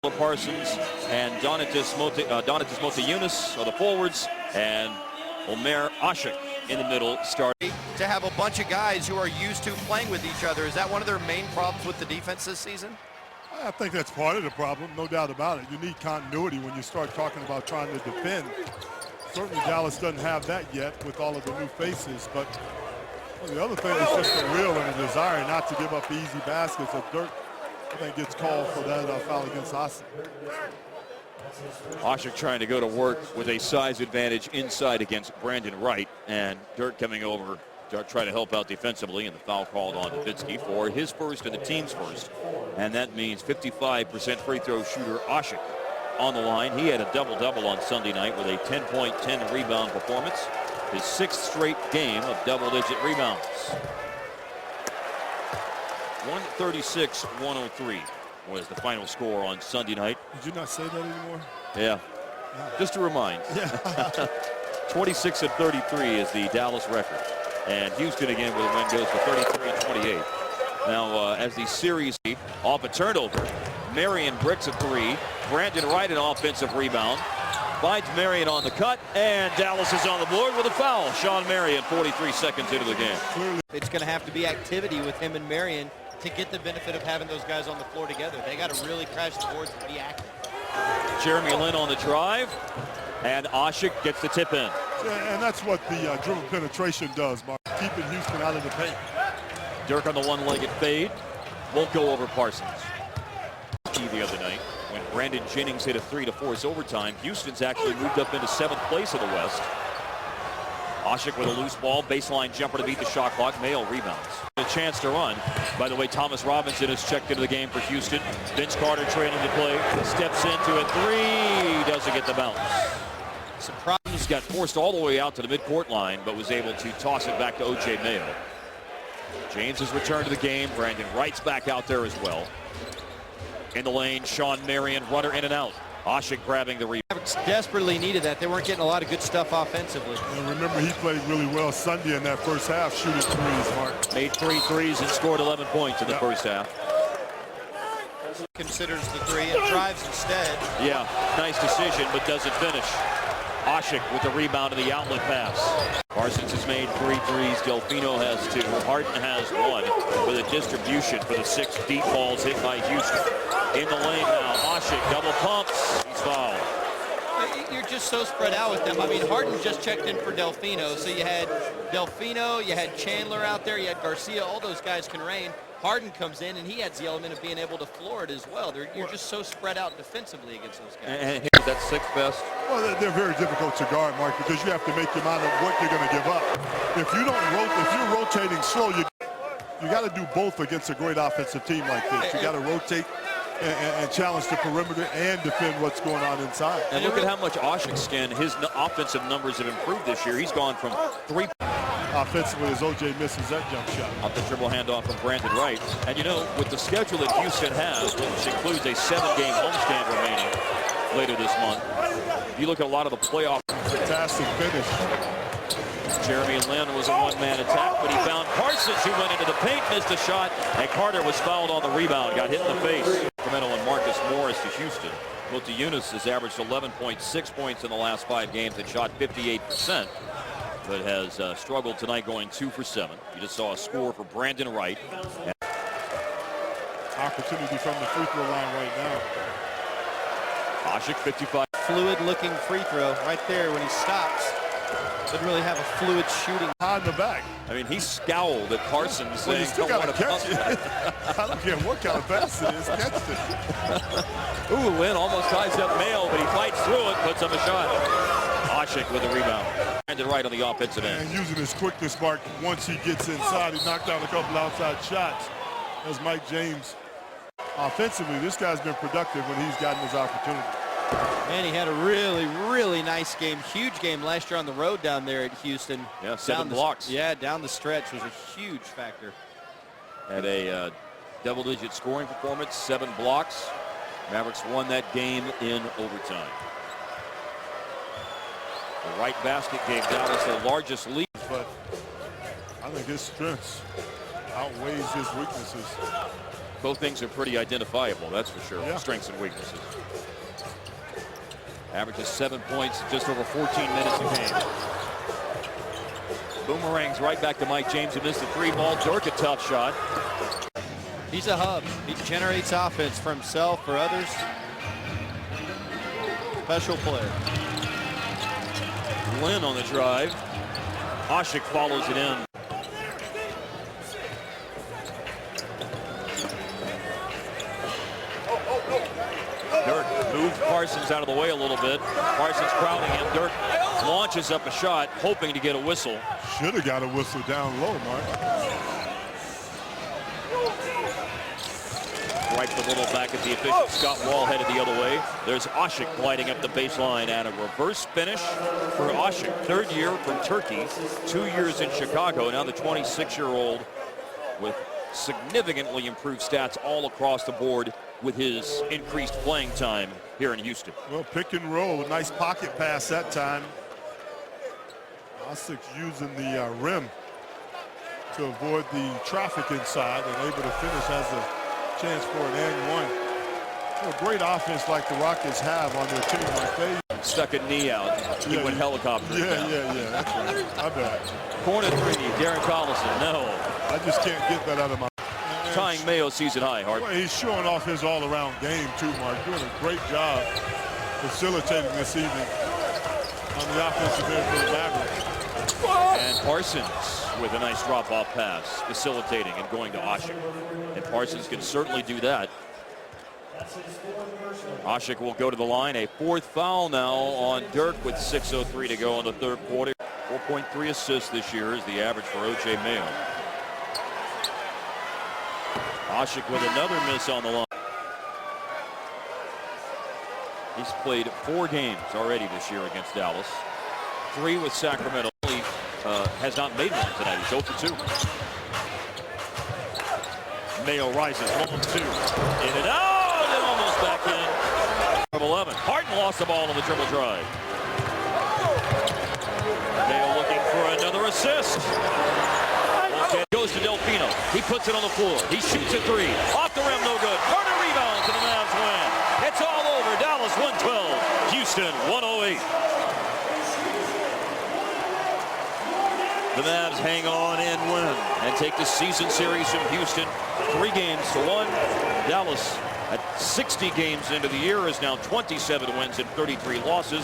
Parsons and Donatas Motiejunas are the forwards, and Omer Asik in the middle starting. To have a bunch of guys who are used to playing with each other, is that one of their main problems with the defense this season? I think that's part of the problem, no doubt about it. You need continuity when you start talking about trying to defend. Certainly Dallas doesn't have that yet with all of the new faces, but the other thing is just a will and a desire not to give up easy baskets. If Dirk, I think, gets called for that foul against Asik. Asik trying to go to work with a size advantage inside against Brandon Wright, and Dirk coming over to try to help out defensively, and the foul called on Nowitzki for his first and the team's first. And that means 55% free throw shooter Asik on the line. He had a double-double on Sunday night with a 10-point, 10-rebound performance. His sixth straight game of double-digit rebounds. 136-103 was the final score on Sunday night. Did you not say that anymore? Yeah. Just to remind. Yeah. 26-33 is the Dallas record. And Houston again with a win goes for 33-28. Now as the series off a turnover, Marion bricks a three. Brandon Wright an offensive rebound. Finds Marion on the cut, and Dallas is on the board with a foul. Sean Marion 43 seconds into the game. It's going to have to be activity with him and Marion to get the benefit of having those guys on the floor together. They got to really crash the boards and be active. Jeremy Lin on the drive, and Asik gets the tip in. Yeah, and that's what the dribble penetration does, Mark, keeping Houston out of the paint. Dirk on the one-legged fade. Won't go over Parsons. The other night, when Brandon Jennings hit a three to force overtime, Houston's actually moved up into 7th place in the West. Asik with a loose ball, baseline jumper to beat the shot clock. Mayo rebounds. A chance to run. By the way, Thomas Robinson has checked into the game for Houston. Vince Carter trailing to play. Steps into a three. Doesn't get the bounce. Surprise got forced all the way out to the midcourt line, but was able to toss it back to O.J. Mayo. James has returned to the game. Brandon Wright's back out there as well. In the lane, Sean Marion, runner in and out. Asik grabbing the rebound. Mavericks desperately needed that. They weren't getting a lot of good stuff offensively. And remember, he played really well Sunday in that first half, shooting threes, Mark. Made 3 threes and scored 11 points in the first half. Considers the three and drives instead. Yeah, nice decision, but doesn't finish. Asik with the rebound and the outlet pass. Parsons has made 3 threes. Delfino has 2. Harden has 1 with a distribution for the 6 deep balls hit by Houston. In the lane now, Asik double pumps. He's fouled. You're just so spread out with them. I mean, Harden just checked in for Delfino. So you had Delfino, you had Chandler out there, you had Garcia. All those guys can rain. Harden comes in, and he adds the element of being able to floor it as well. You're just so spread out defensively against those guys. And here's that 6th best. Well, they're very difficult to guard, Mark, because you have to make your mind up what you're going to give up. If you don't if you're rotating slow, you got to do both against a great offensive team like this. You got to rotate and challenge the perimeter and defend what's going on inside. And look at how much Asik's skin, his offensive numbers have improved this year. He's gone from 3 offensively as O.J. misses that jump shot. Off the dribble handoff from Brandon Wright. And you know, with the schedule that Houston has, which includes a 7-game homestand remaining later this month, you look at a lot of the playoff. Fantastic finish. Jeremy Lin was a one-man attack, but he found Parsons, who went into the paint, missed a shot, and Carter was fouled on the rebound, got hit in the face. Sacramento and Marcus Morris to Houston. Motiejunas has averaged 11.6 points in the last 5 games and shot 58%. But has struggled tonight, going 2 for 7. You just saw a score for Brandon Wright. Opportunity from the free throw line right now. Asik 55. Fluid looking free throw right there when he stops. Doesn't really have a fluid shooting. On the back. I mean, he scowled at Parsons saying, still don't got want to to catch it. I don't care what kind of pass it is, catch it. Ooh, Lin almost ties up Mayo, but he fights through it, puts up a shot. Asik with the rebound. Brandon Wright on the offensive end. And using his quickness, Mark, once he gets inside, he knocked down a couple outside shots. As Mike James. Offensively, this guy's been productive when he's gotten his opportunity. And he had a really, really nice game, huge game last year on the road down there at Houston. Yeah, 7 blocks. Yeah, down the stretch was a huge factor. Had a double-digit scoring performance, 7 blocks. Mavericks won that game in overtime. The right basket gave Dallas the largest lead. But I think his strengths outweighs his weaknesses. Both things are pretty identifiable, that's for sure. Yeah. Strengths and weaknesses. Averages 7 points, just over 14 minutes a game. Boomerangs right back to Mike James, who missed the 3 ball. Dirk, a tough shot. He's a hub. He generates offense for himself, for others. Special player. Lynn on the drive. Asik follows it in. Dirk moved Parsons out of the way a little bit. Parsons crowding him. Dirk launches up a shot, hoping to get a whistle. Should have got a whistle down low, Mark. Right a little back at the official. Scott Wall headed the other way. There's Asik gliding up the baseline and a reverse finish for Asik. 3rd year from Turkey, 2 years in Chicago. Now the 26-year-old with significantly improved stats all across the board with his increased playing time here in Houston. Well, pick and roll. Nice pocket pass that time. Asik's using the rim to avoid the traffic inside and able to finish, has a chance for an and one. Well, great offense like the Rockets have on their team. Like they Stuck a knee out. He went helicopter. Yeah. That's right. I bet. Corner 3, Darren Collison. No. I just can't get that out of my. Tying Mayo season high, Hart. Well, he's showing off his all-around game too, Mark. Doing a great job facilitating this evening on the offensive end for the Mavericks. And Parsons with a nice drop-off pass, facilitating and going to Asik. And Parsons can certainly do that. Asik will go to the line. A 4th foul now on Dirk with 6:03 to go in the 3rd quarter. 4.3 assists this year is the average for O.J. Mayo. Asik with another miss on the line. He's played 4 games already this year against Dallas. 3 with Sacramento. He has not made one tonight. He's 0 for 2. Mayo rises 1-2. In and out, and almost back in. 11. Harden lost the ball on the dribble drive. Mayo looking for another assist. Okay. Goes to Delfino. He puts it on the floor. He shoots a 3. Off the rim, no good. Carter rebounds, and the Mavs win. It's all over. Dallas 112. Houston 108. The Mavs hang on and win and take the season series from Houston 3-1. Dallas at 60 games into the year is now 27 wins and 33 losses.